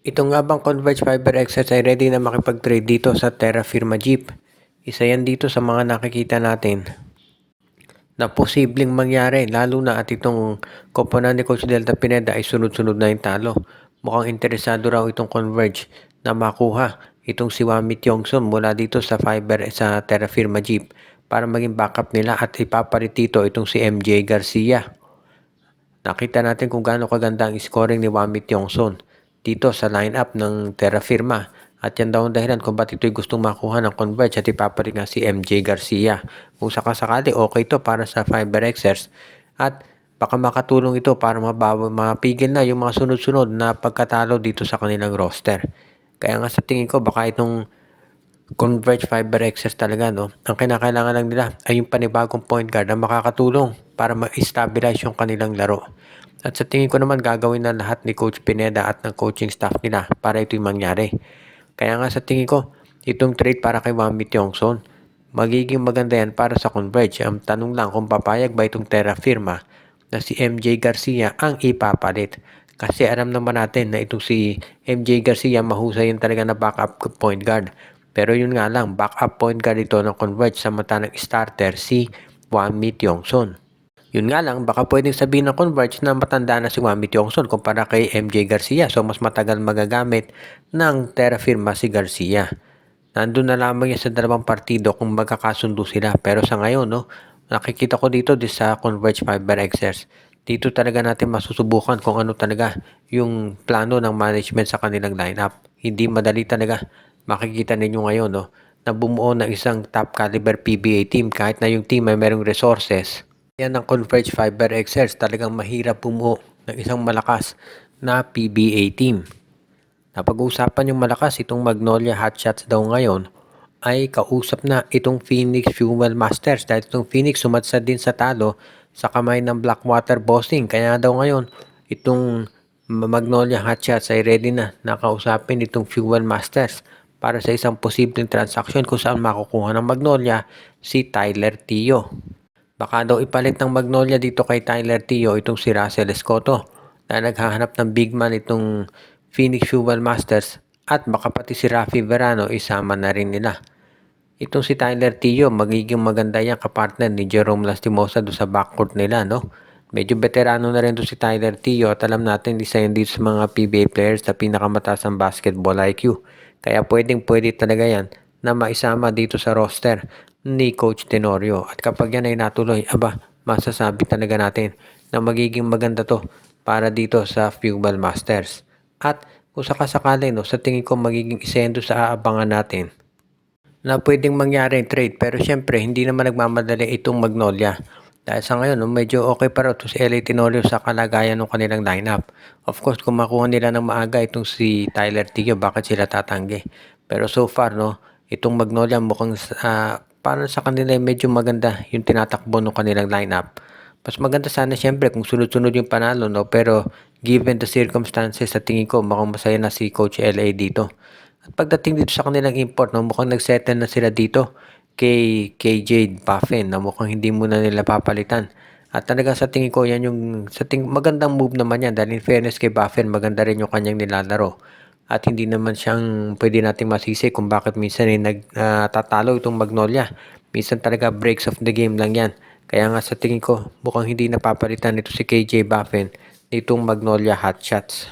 Ito nga bang Converge Fiber XS ay ready na makipag-trade dito sa Terra Firma Jeep? Isa yan dito sa mga nakikita natin na posibleng mangyari lalo na at itong koponan ni Coach Delta Pineda ay sunod-sunod na yung talo. Mukhang interesado raw itong Converge na makuha itong si Wami Tiongson mula dito sa Fiber sa Terra Firma Jeep para maging backup nila at ipapalit dito itong si MJ Garcia. Nakita natin kung gaano kaganda ang scoring ni Wami Tiongson dito sa lineup ng Terra Firma. At yan daw ang dahilan kung ba't ito'y gustong makuha ng Converge at ipapalit nga si MJ Garcia. Kung sakasakali, okay to para sa Fiber Xers. At baka makatulong ito para mapigil na yung mga sunod-sunod na pagkatalo dito sa kanilang roster. Kaya nga sa tingin ko, baka itong Converge Fiber Xers talaga, no? Ang kinakailangan lang nila ay yung panibagong point guard na makakatulong para ma-stabilize yung kanilang laro. At sa tingin ko naman gagawin na lahat ni Coach Pineda at ng coaching staff nila para ito'y mangyari. Kaya nga sa tingin ko, itong trade para kay Wami Tiongson, magiging maganda yan para sa Converge. Ang tanong lang kung papayag ba itong Terra Firma na si MJ Garcia ang ipapalit. Kasi alam naman natin na itong si MJ Garcia mahusay yun talaga na backup point guard. Pero yun nga lang, backup point guard ito ng Converge samantalang starter si Wami Tiongson. Yun nga lang, baka pwedeng sabihin ng Converge na matanda na si Wami Tiongson kumpara kay MJ Garcia. So, mas matagal magagamit ng Terra Firma si Garcia. Nandun na lamang yan sa dalawang partido kung magkakasundo sila. Pero sa ngayon, no, nakikita ko dito sa Converge Fiber Xers. Dito talaga natin masusubukan kung ano talaga yung plano ng management sa kanilang lineup. Hindi madali talaga. Makikita ninyo ngayon, no, na bumuo ng isang top caliber PBA team kahit na yung team ay merong resources. Yan ang Converge Fiber Xers, talagang mahirap bumuo ng isang malakas na PBA team. Napag-uusapan yung malakas itong Magnolia Hotshots daw ngayon ay kausap na itong Phoenix Fuel Masters dahil itong Phoenix sumadsad din sa talo sa kamay ng Blackwater Bossing. Kaya daw ngayon itong Magnolia Hotshots ay ready na nakausapin itong Fuel Masters para sa isang posibleng transaction kung saan makukuha ng Magnolia si Tyler Tio. Baka daw ipalit ng Magnolia dito kay Tyler Tio itong si Russell Escoto na naghahanap ng big man itong Phoenix Fuel Masters at baka pati si Rafi Verano isama na rin nila. Itong si Tyler Tio magiging maganda yung kapartner ni Jerome Lastimosa do sa backcourt nila, no? Medyo veterano na rin to si Tyler Tio at alam natin isa yun dito sa mga PBA players na pinakamataas ang basketball IQ. Kaya pwede talaga yan na maisama dito sa roster ni Coach Tenorio. At kapag yan ay natuloy, masasabi talaga natin na magiging maganda to para dito sa Fuel Masters. At kung sakasakali, no, sa tingin ko magiging isendo sa aabangan natin na pwedeng mangyari trade. Pero syempre, hindi naman nagmamadali itong Magnolia. Dahil sa ngayon, no, medyo okay pa rin to si LA Tenorio sa kalagayan ng kanilang lineup. Of course, kung makuha nila ng maaga itong si Tyler Tio, bakit sila tatanggi? Pero so far, no, itong Magnolia mukhang para sa kanila medyo maganda yung tinatakbo ng kanilang lineup. Mas maganda sana syempre kung sunod-sunod yung panalo, no? Pero given the circumstances, sa tingin ko mukhang masaya na si Coach LA dito. At pagdating dito sa kanilang import, no, mukhang nagsettle na sila dito kay KJ Buffin na mukhang hindi muna nila papalitan. At talaga sa tingin ko, yan yung magandang move naman yan dahil in fairness kay Buffin, maganda rin yung kanyang nilalaro. At hindi naman siyang pwede nating masisi kung bakit minsan ay nagtatalo itong Magnolia. Minsan talaga breaks of the game lang yan. Kaya nga sa tingin ko, mukhang hindi napapalitan nito si KJ Buffin nitong Magnolia Hotshots.